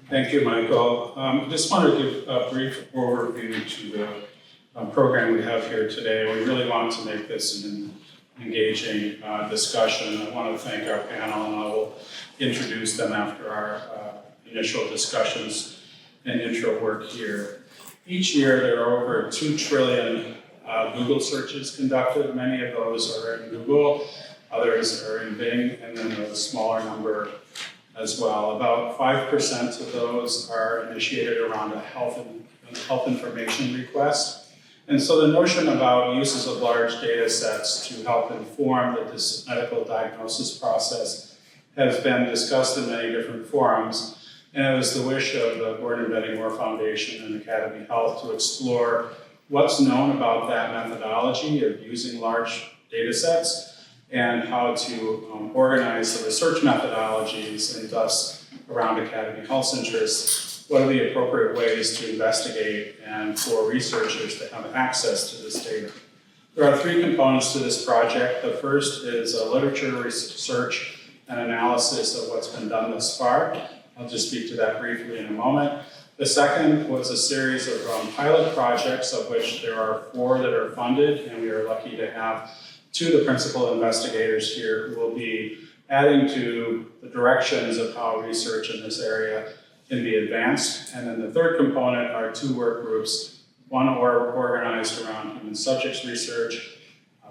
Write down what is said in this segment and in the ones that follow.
Thank you, Michael. Just wanted to give a brief overview to the program we have here today. We really want to make this an engaging discussion. I want to thank our panel, and I will introduce them after our initial discussions and intro work here. Each year, there are over 2 trillion Google searches conducted. Many of those are in Google, others are in Bing, and then a smaller number as well. About 5% of those are initiated around a health information request. And so the notion about uses of large data sets to help inform the medical diagnosis process has been discussed in many different forums. And it was the wish of the Gordon Betty Moore Foundation and AcademyHealth to explore what's known about that methodology of using large data sets and how to organize the research methodologies, and thus around AcademyHealth's interests, what are the appropriate ways to investigate and for researchers to have access to this data. There are 3 components to this project. The first is a literature research and analysis of what's been done thus far. I'll just speak to that briefly in a moment. The second was a series of pilot projects, of which there are 4 that are funded, and we are lucky to have 2 of the principal investigators here who will be adding to the directions of how research in this area can be advanced. And then the third component are 2 work groups, one organized around human subjects research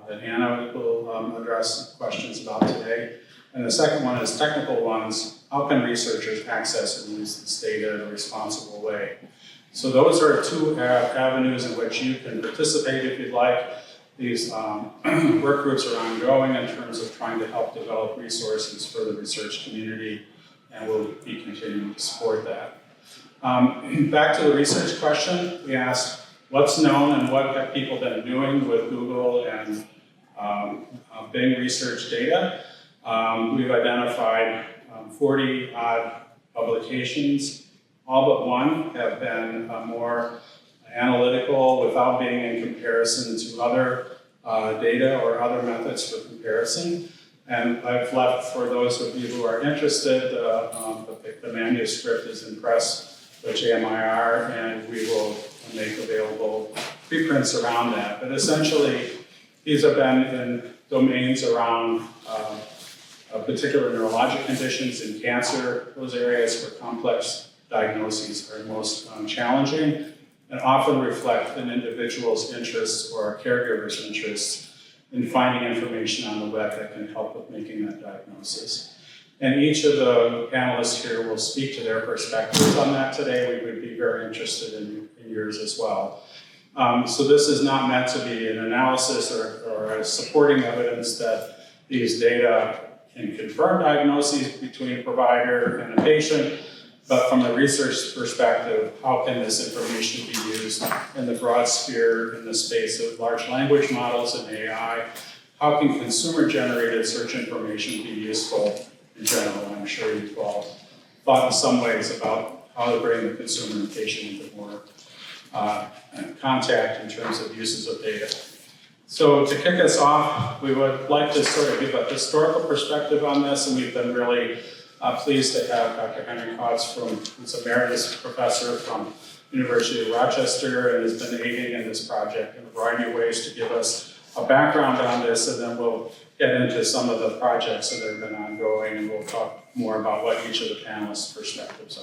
that Anna will address questions about today. And the second one is technical ones. How can researchers access and use this data in a responsible way? So those are 2 avenues in which you can participate if you'd like. These work groups are ongoing in terms of trying to help develop resources for the research community, and we'll be continuing to support that. Back to the research question, we asked what's known and what have people been doing with Google and Bing research data. We've identified 40-odd publications. All but 1 have been more analytical without being in comparison to other data or other methods for comparison. And I've left, for those of you who are interested, the manuscript is in press with JMIR, and we will make available preprints around that. But essentially, these have been in domains around particular neurologic conditions and cancer, those areas where complex diagnoses are most challenging, and often reflect an individual's interests or a caregiver's interests in finding information on the web that can help with making that diagnosis. And each of the panelists here will speak to their perspectives on that today. We would be very interested in yours as well. So this is not meant to be an analysis or a supporting evidence that these data can confirm diagnoses between a provider and a patient, but from a research perspective, how can this information be used in the broad sphere in the space of large language models and AI? How can consumer-generated search information be useful in general? I'm sure you've all thought in some ways about how to bring the consumer and patient into more contact in terms of uses of data. So to kick us off, we would like to sort of give a historical perspective on this, and we've been really pleased to have Dr. Henry Kotz, who's emeritus professor from University of Rochester, and has been aiding in this project in a variety of ways to give us a background on this, and then we'll get into some of the projects that have been ongoing, and we'll talk more about what each of the panelists' perspectives